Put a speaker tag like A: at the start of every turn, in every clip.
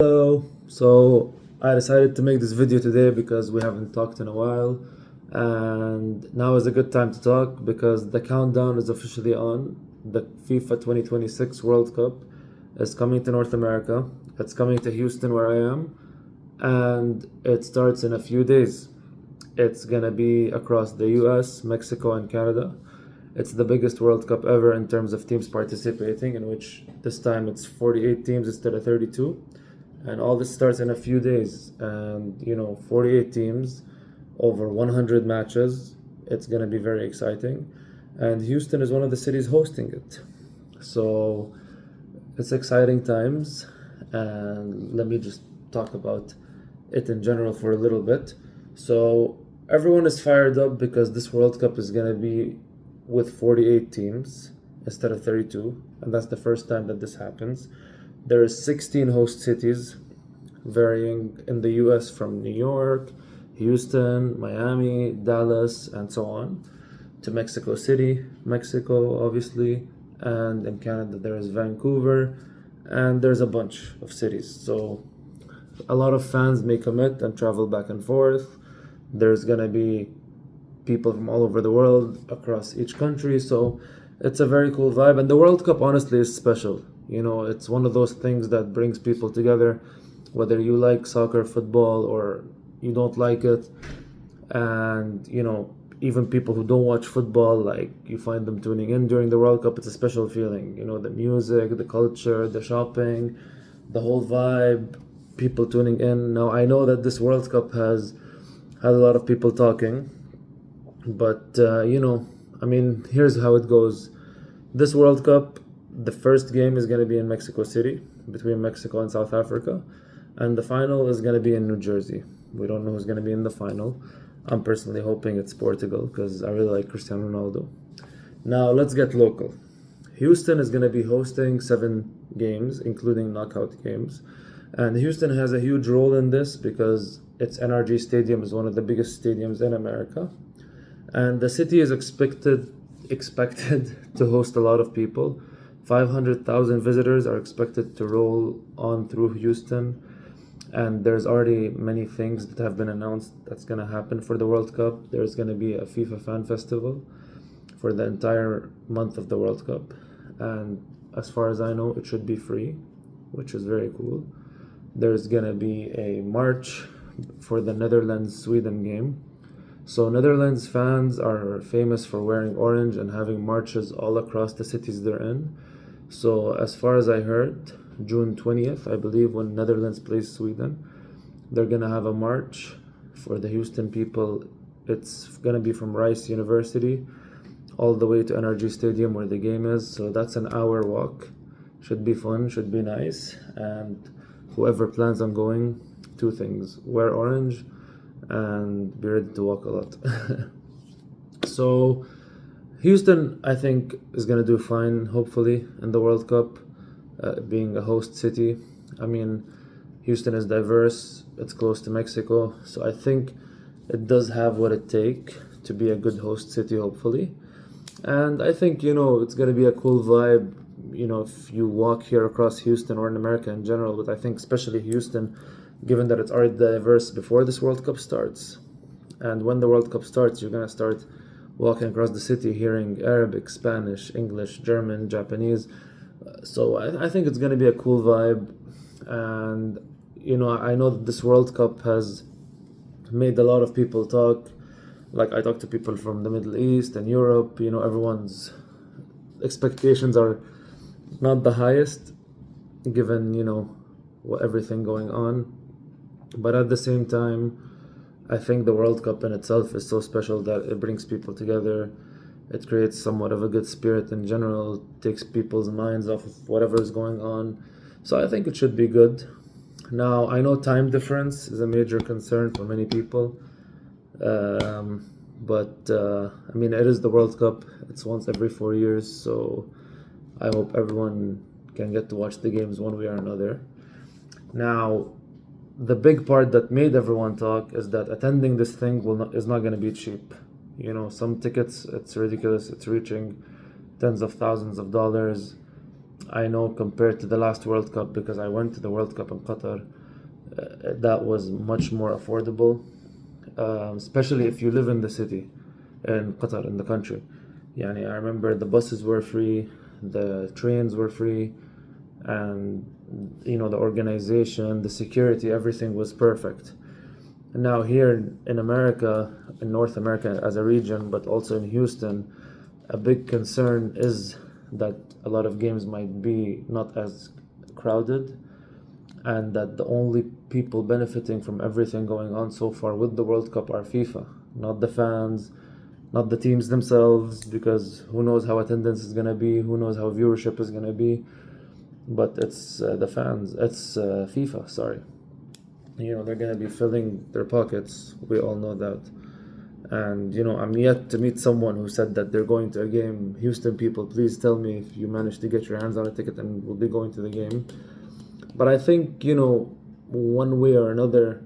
A: Hello. So I decided to make this video today because we haven't talked in a while, and now is a good time to talk because the countdown is officially on. The FIFA 2026 World Cup is coming to North America. It's coming to Houston, where I am, and it starts in a few days. It's gonna be across the US, Mexico, and Canada. It's the biggest World Cup ever in terms of teams participating, in which this time it's 48 teams instead of 32. And all this starts in a few days. And, 48 teams, over 100 matches. It's going to be very exciting. And Houston is one of the cities hosting it. So it's exciting times. And let me just talk about it in general for a little bit. So everyone is fired up because this World Cup is going to be with 48 teams instead of 32, and that's the first time that this happens. There is 16 host cities, varying in the US from New York, Houston, Miami, Dallas, and so on, to Mexico City, Mexico, obviously, and in Canada there is Vancouver, and there's a bunch of cities. So a lot of fans may commit and travel back and forth. There's gonna be people from all over the world across each country, so it's a very cool vibe. And the World Cup honestly is special. It's one of those things that brings people together, whether you like soccer, football, or you don't like it. And even people who don't watch football, like, you find them tuning in during the World Cup. It's a special feeling. The music, the culture, the shopping, the whole vibe, people tuning in. Now, I know that this World Cup has had a lot of people talking, but here's how it goes. This World Cup, the first game is going to be in Mexico City, between Mexico and South Africa, and the final is going to be in New Jersey. We don't know who's going to be in the final. I'm personally hoping it's Portugal because I really like Cristiano Ronaldo. Now let's get local. Houston is going to be hosting 7 games, including knockout games, and Houston has a huge role in this because its NRG Stadium is one of the biggest stadiums in America. And the city is expected to host a lot of people. 500,000 visitors are expected to roll on through Houston. And there's already many things that have been announced that's going to happen for the World Cup. There's going to be a FIFA fan festival for the entire month of the World Cup. And as far as I know, it should be free, which is very cool. There's going to be a march for the Netherlands-Sweden game. So Netherlands fans are famous for wearing orange and having marches all across the cities they're in. So as far as I heard, June 20th, I believe, when Netherlands plays Sweden, they're going to have a march for the Houston people. It's going to be from Rice University all the way to NRG Stadium where the game is. So that's an hour walk. Should be fun, should be nice. And whoever plans on going, 2 things: wear orange and be ready to walk a lot. So Houston, I think, is going to do fine, hopefully, in the World Cup, being a host city. I mean, Houston is diverse, it's close to Mexico, so I think it does have what it takes to be a good host city, hopefully. And I think, it's going to be a cool vibe, if you walk here across Houston or in America in general, but I think especially Houston, given that it's already diverse before this World Cup starts. And when the World Cup starts, you're going to start walking across the city hearing Arabic, Spanish, English, German, Japanese. So I think it's going to be a cool vibe. And, I know that this World Cup has made a lot of people talk. Like, I talk to people from the Middle East and Europe. Everyone's expectations are not the highest, given, everything going on. But at the same time, I think the World Cup in itself is so special that it brings people together. It creates somewhat of a good spirit in general, takes people's minds off of whatever is going on. So I think it should be good. Now, I know time difference is a major concern for many people. But it is the World Cup. It's once every 4 years. So I hope everyone can get to watch the games one way or another. Now, the big part that made everyone talk is that attending this thing is not going to be cheap. Some tickets, it's ridiculous. It's reaching tens of thousands of dollars. I know compared to the last World Cup, because I went to the World Cup in Qatar, that was much more affordable, especially if you live in the city, in Qatar, in the country. I remember the buses were free, the trains were free, and the organization, the security, everything was perfect. And now here in America, in North America as a region, but also in Houston, a big concern is that a lot of games might be not as crowded, and that the only people benefiting from everything going on so far with the World Cup are FIFA, not the fans, not the teams themselves, because who knows how attendance is going to be, who knows how viewership is going to be, but it's the fans, it's FIFA, sorry. They're going to be filling their pockets, we all know that. And I'm yet to meet someone who said that they're going to a game. Houston people, please tell me if you manage to get your hands on a ticket and will be going to the game. But I think, one way or another,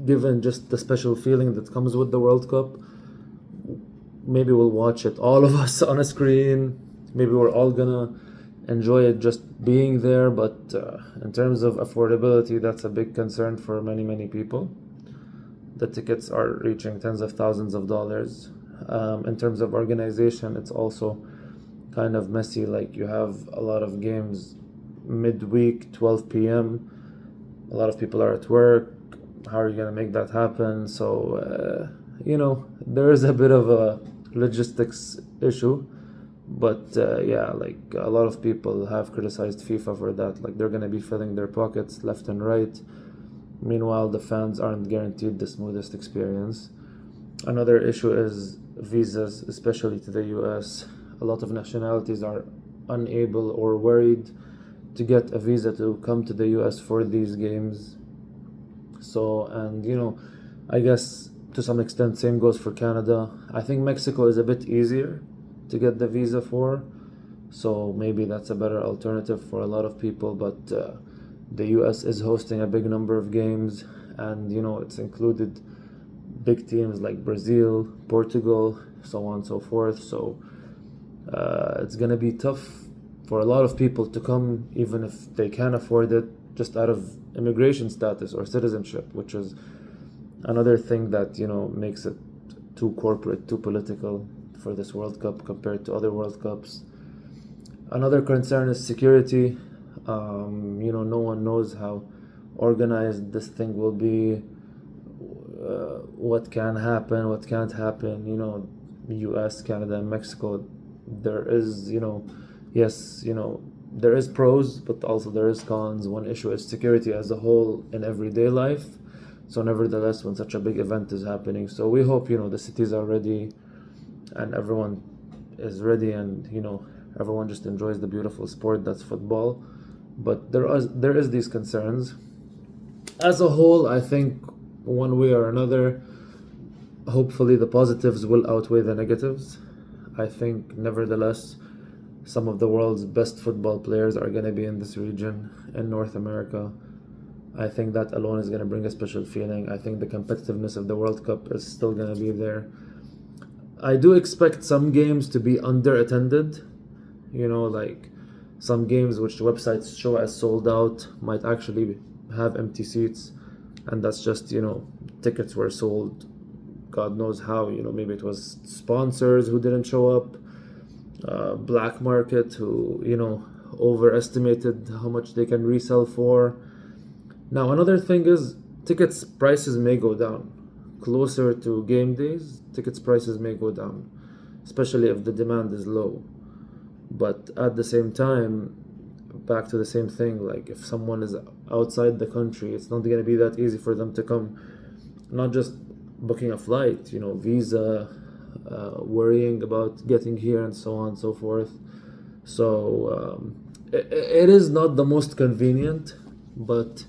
A: given just the special feeling that comes with the World Cup, maybe we'll watch it, all of us on a screen. Maybe we're all gonna enjoy it just being there. But in terms of affordability, that's a big concern for many, many people. The tickets are reaching tens of thousands of dollars. In terms of organization, it's also kind of messy. Like, you have a lot of games midweek, 12 p.m. A lot of people are at work. How are you going to make that happen? So, there is a bit of a logistics issue. But like, a lot of people have criticized FIFA for that. Like, they're going to be filling their pockets left and right. Meanwhile, the fans aren't guaranteed the smoothest experience. Another issue is visas, especially to the US. A lot of nationalities are unable or worried to get a visa to come to the US for these games. So, and I guess to some extent, same goes for Canada. I think Mexico is a bit easier to get the visa for, so maybe that's a better alternative for a lot of people. But the US is hosting a big number of games, and it's included big teams like Brazil, Portugal, so on and so forth. So it's gonna be tough for a lot of people to come, even if they can afford it, just out of immigration status or citizenship, which is another thing that makes it too corporate, too political for this World Cup compared to other World Cups. Another concern is security. No one knows how organized this thing will be, what can happen, what can't happen. US, Canada, and Mexico, there is, yes, there is pros, but also there is cons. One issue is security as a whole in everyday life. So nevertheless, when such a big event is happening, so we hope, the cities are ready and everyone is ready, and, everyone just enjoys the beautiful sport that's football. But there is these concerns. As a whole, I think one way or another, hopefully the positives will outweigh the negatives. I think nevertheless, some of the world's best football players are going to be in this region, in North America. I think that alone is going to bring a special feeling. I think the competitiveness of the World Cup is still going to be there. I do expect some games to be under-attended. Like some games which websites show as sold out might actually have empty seats. And that's just, tickets were sold God knows how. Maybe it was sponsors who didn't show up, black market who, overestimated how much they can resell for. Now, another thing is tickets prices may go down. Closer to game days, tickets prices may go down, especially if the demand is low. But at the same time, back to the same thing, like if someone is outside the country, it's not going to be that easy for them to come, not just booking a flight, visa, worrying about getting here and so on and so forth. So it is not the most convenient, but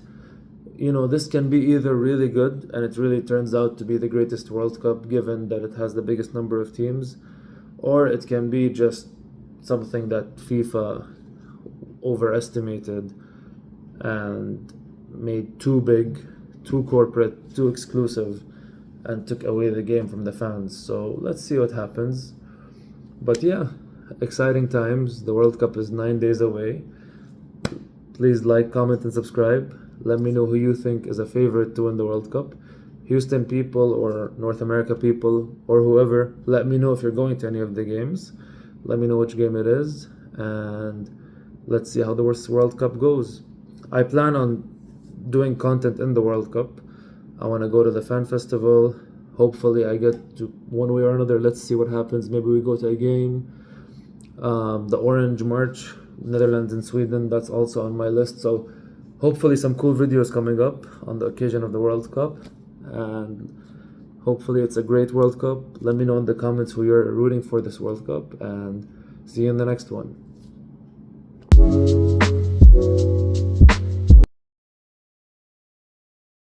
A: this can be either really good and it really turns out to be the greatest World Cup given that it has the biggest number of teams, or it can be just something that FIFA overestimated and made too big, too corporate, too exclusive, and took away the game from the fans. So let's see what happens. But yeah, exciting times. The World Cup is 9 days away. Please like, comment, and subscribe. Let me know who you think is a favorite to win the World Cup. Houston people or North America people or whoever, let me know if you're going to any of the games. Let me know which game it is, and let's see how the World Cup goes. I plan on doing content in the World Cup. I want to go to the fan festival. Hopefully I get to one way or another. Let's see what happens. Maybe we go to a game. The Orange March, Netherlands and Sweden, that's also on my list. So hopefully some cool videos coming up on the occasion of the World Cup. And hopefully it's a great World Cup. Let me know in the comments who you're rooting for this World Cup, and see you in the next one.